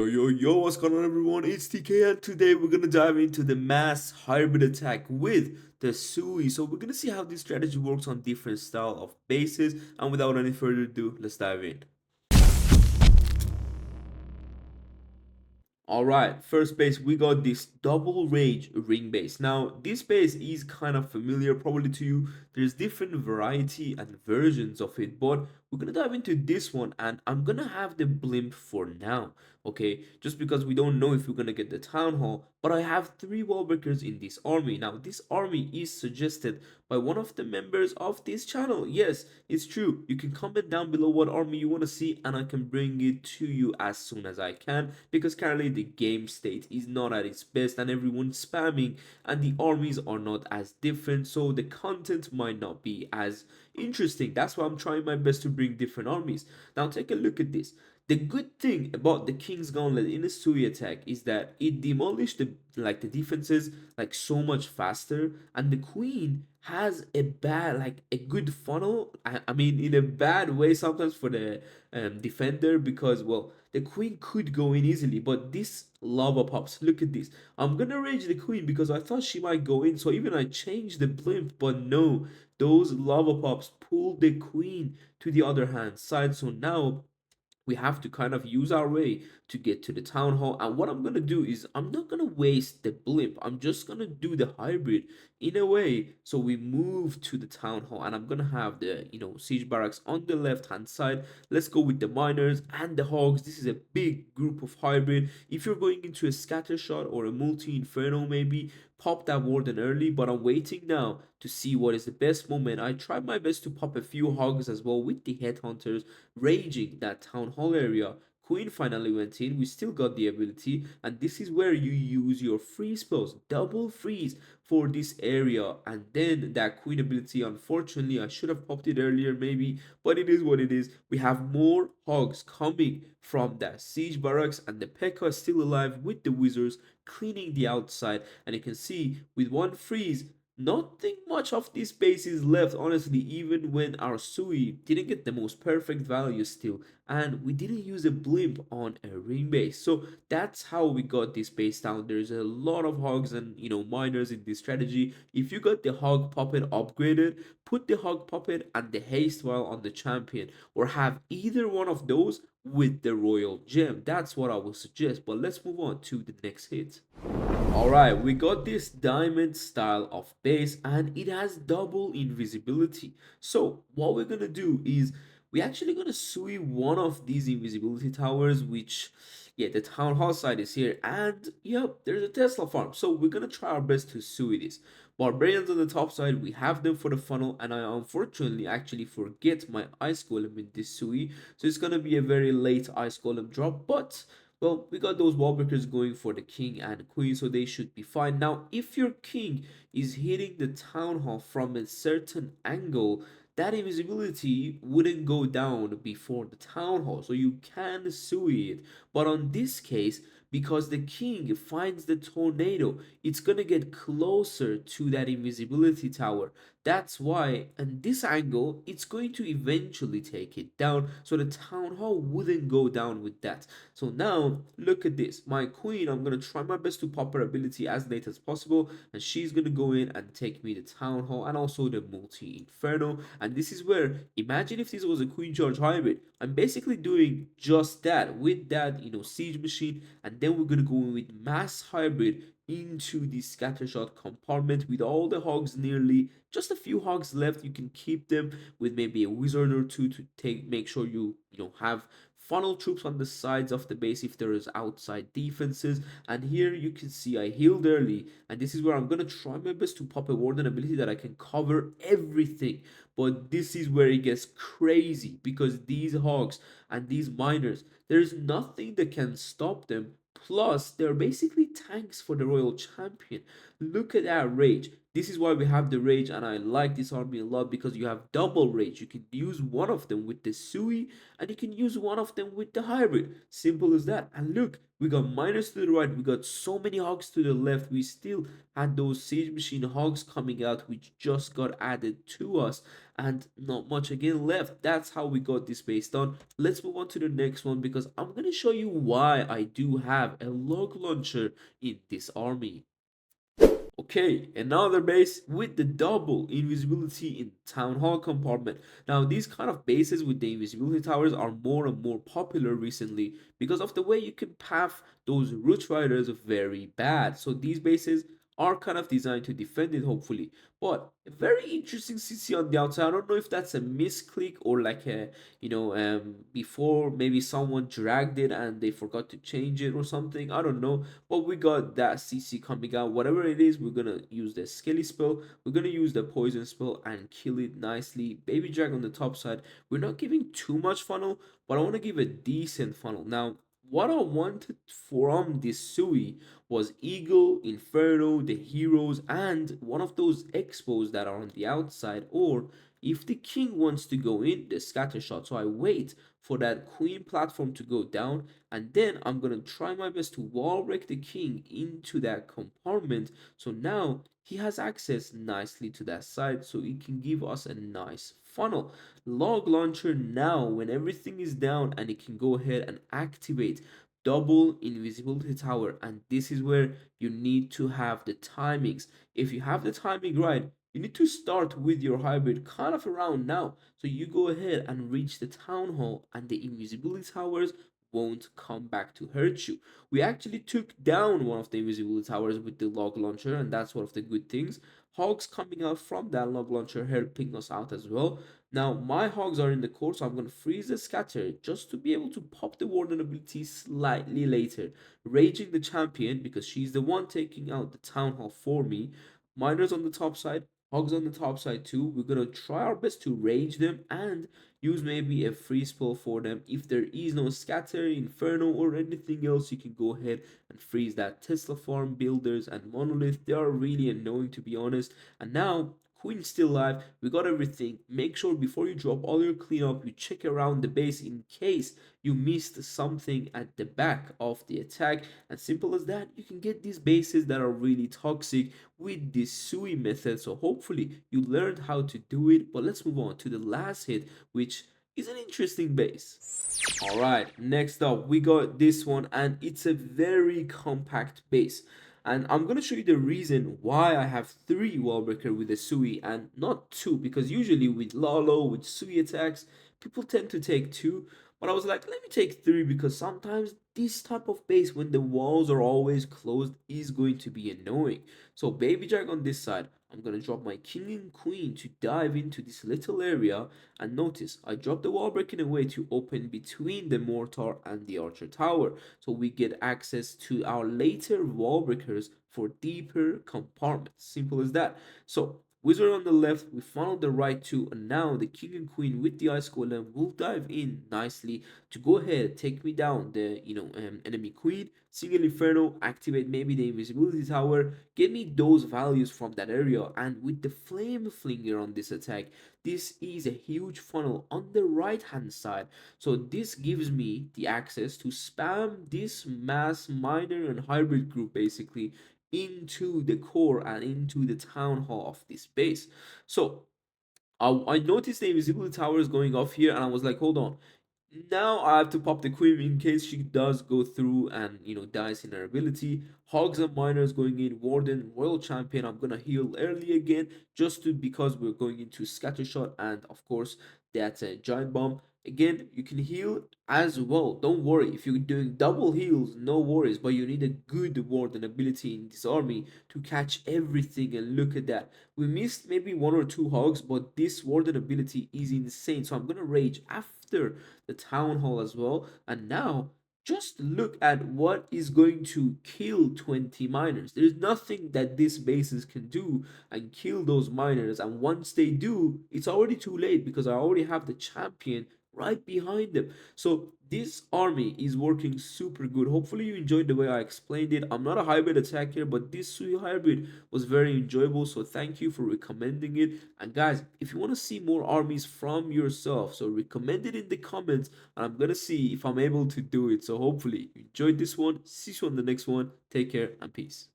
Yo, what's going on, everyone? It's TK, and today we're gonna dive into the mass hybrid attack with the PEACEEE. So we're gonna see how this strategy works on different style of bases, and without any further ado, let's dive in. Alright, first base, we got this double rage ring base. Now, this base is kind of familiar probably to you. There's different variety and versions of it, but we're gonna dive into this one, and I'm gonna have the blimp for now, okay? Just because we don't know if we're gonna get the town hall, but I have 3 wall breakers in this army. Now, this army is suggested by one of the members of this channel. Yes, it's true. You can comment down below what army you want to see, and I can bring it to you as soon as I can, because currently the game state is not at its best and everyone's spamming, and the armies are not as different, so the content might not be as interesting. That's why I'm trying my best to bring different armies. Now take a look at this. The good thing about the King's Gauntlet in a PEACEEE attack is that it demolished the defenses like so much faster, and the Queen has a good funnel. I mean, in a bad way sometimes for the defender, because well, the Queen could go in easily, but this lava pops. Look at this. I'm gonna rage the Queen because I thought she might go in, so even I changed the blimp, but no, those lava pops pulled the Queen to the other hand side. So now we have to kind of use our way to get to the town hall, and what I'm gonna do is I'm not gonna waste the blimp. I'm just gonna do the hybrid in a way so we move to the town hall, and I'm gonna have the siege barracks on the left hand side. Let's go with the miners and the hogs. This is a big group of hybrid. If you're going into a scatter shot or a multi inferno, maybe pop that warden early, but I'm waiting now to see what is the best moment. I tried my best to pop a few hogs as well with the headhunters raging that town hall area. Queen finally went in. We still got the ability, and this is where you use your freeze spells, double freeze for this area, and then that Queen ability. Unfortunately, I should have popped it earlier maybe, but it is what it is. We have more hogs coming from that siege barracks, and the P.E.K.K.A is still alive with the wizards cleaning the outside, and you can see with one freeze, nothing much of this base is left, honestly, even when our PEACEEE didn't get the most perfect value still, and we didn't use a blimp on a ring base. So that's how we got this base down. There's a lot of hogs and miners in this strategy. If you got the hog puppet upgraded, put the hog puppet and the haste vial on the champion, or have either one of those with the royal gem. That's what I would suggest. But let's move on to the next hit. Alright, we got this diamond style of base, and it has double invisibility. So what we're gonna do is we're actually gonna sweep one of these invisibility towers, which, yeah, the town hall side is here, and yep, there's a Tesla farm. So we're gonna try our best to sweep this. Barbarians on the top side, we have them for the funnel, and I unfortunately actually forget my ice golem in this sui, so it's gonna be a very late ice golem drop, but well, we got those wall breakers going for the king and queen, so they should be fine. Now, if your king is hitting the town hall from a certain angle, that invisibility wouldn't go down before the town hall, so you can sue it. But on this case, because the king finds the tornado, it's gonna get closer to that invisibility tower. That's why, and this angle, it's going to eventually take it down, so the town hall wouldn't go down with that. So now, look at this. My queen, I'm going to try my best to pop her ability as late as possible, and she's going to go in and take me the town hall and also the multi-inferno. And this is where, imagine if this was a Queen Charge hybrid. I'm basically doing just that with that, siege machine, and then we're going to go in with mass hybrid into the scattershot compartment with all the hogs, nearly just a few hogs left. You can keep them with maybe a wizard or two to make sure you have funnel troops on the sides of the base if there is outside defenses. And here you can see I healed early, and this is where I'm gonna try my best to pop a warden ability that I can cover everything. But this is where it gets crazy, because these hogs and these miners, there's nothing that can stop them. Plus, they're basically tanks for the royal champion. Look at that rage. This is why we have the rage, and I like this army a lot, because you have double rage. You can use one of them with the sui, and you can use one of them with the hybrid. Simple as that. And look, we got miners to the right, we got so many hogs to the left. We still had those siege machine hogs coming out, which just got added to us. and not much again left. That's how we got this base done. Let's move on to the next one because I'm gonna show you why I do have a log launcher in this army. Okay, another base with the double invisibility in Town Hall compartment. Now, these kind of bases with the invisibility towers are more and more popular recently because of the way you can path those root riders very bad. So these bases are kind of designed to defend it, hopefully. But a very interesting CC on the outside. I don't know if that's a misclick or like a, before maybe someone dragged it and they forgot to change it or something. I don't know. But we got that CC coming out. Whatever it is, we're gonna use the Skelly spell. We're gonna use the Poison spell and kill it nicely. Baby Drag on the top side. We're not giving too much funnel, but I want to give a decent funnel. Now, what I wanted from this Sui was Eagle, Inferno, the heroes, and one of those expos that are on the outside, or if the king wants to go in, the scatter shot. So I wait for that queen platform to go down, and then I'm gonna try my best to wall break the king into that compartment. So now he has access nicely to that side, so it can give us a nice funnel. Log launcher now, when everything is down, and it can go ahead and activate double invisibility tower, and this is where you need to have the timings. If you have the timing right, you need to start with your hybrid kind of around now, so you go ahead and reach the town hall and the invisibility towers won't come back to hurt you. We actually took down one of the invisibility towers with the log launcher, and that's one of the good things. Hogs coming out from that log launcher helping us out as well. Now my hogs are in the core, so I'm gonna freeze the scatter just to be able to pop the warden ability slightly later. Raging the champion because she's the one taking out the town hall for me. Miners on the top side, hogs on the top side too. We're gonna try our best to rage them and use maybe a free spell for them. If there is no scatter, inferno, or anything else, you can go ahead and freeze that. Tesla farm, builders, and monolith, they are really annoying to be honest. And now Queen's still alive. We got everything. Make sure before you drop all your cleanup, you check around the base in case you missed something at the back of the attack. And simple as that, you can get these bases that are really toxic with this Sui method. So hopefully you learned how to do it. But let's move on to the last hit, which is an interesting base. Alright, next up we got this one, and it's a very compact base. And I'm gonna show you the reason why I have 3 Wallbreaker with a Sui and not 2, because usually with Lalo, with Sui attacks, people tend to take 2. But I was like, let me take 3 because sometimes this type of base, when the walls are always closed, is going to be annoying. So Baby Jack on this side, I'm gonna drop my king and queen to dive into this little area, and notice I dropped the wall break in a way to open between the mortar and the archer tower, so we get access to our later wall breakers for deeper compartments. Simple as that. So wizard on the left, we funneled the right two, and now the king and queen with the ice golem will dive in nicely to go ahead take me down the enemy queen. Single inferno, activate maybe the invisibility tower, get me those values from that area, and with the flame flinger on this attack, this is a huge funnel on the right hand side. So this gives me the access to spam this mass miner and hybrid group basically into the core and into the town hall of this base. So I noticed the invisibility tower is going off here, and I was like, hold on. Now I have to pop the queen in case she does go through and dies in her ability. Hogs and miners going in, warden, royal champion. I'm gonna heal early again just to because we're going into scatter shot, and of course that's a giant bomb. Again, you can heal as well. Don't worry if you're doing double heals, no worries. But you need a good warden ability in this army to catch everything. And look at that. We missed maybe 1 or 2 hogs, but this warden ability is insane. So I'm gonna rage after the town hall as well. And now just look at what is going to kill 20 miners. There's nothing that these bases can do and kill those miners. And once they do, it's already too late because I already have the champion right behind them. So this army is working super good. Hopefully you enjoyed the way I explained it. I'm not a hybrid attacker, but this Sui hybrid was very enjoyable. So thank you for recommending it. And guys, if you want to see more armies from yourself, so recommend it in the comments, and I'm gonna see if I'm able to do it. So hopefully you enjoyed this one. See you on the next one. Take care and peace.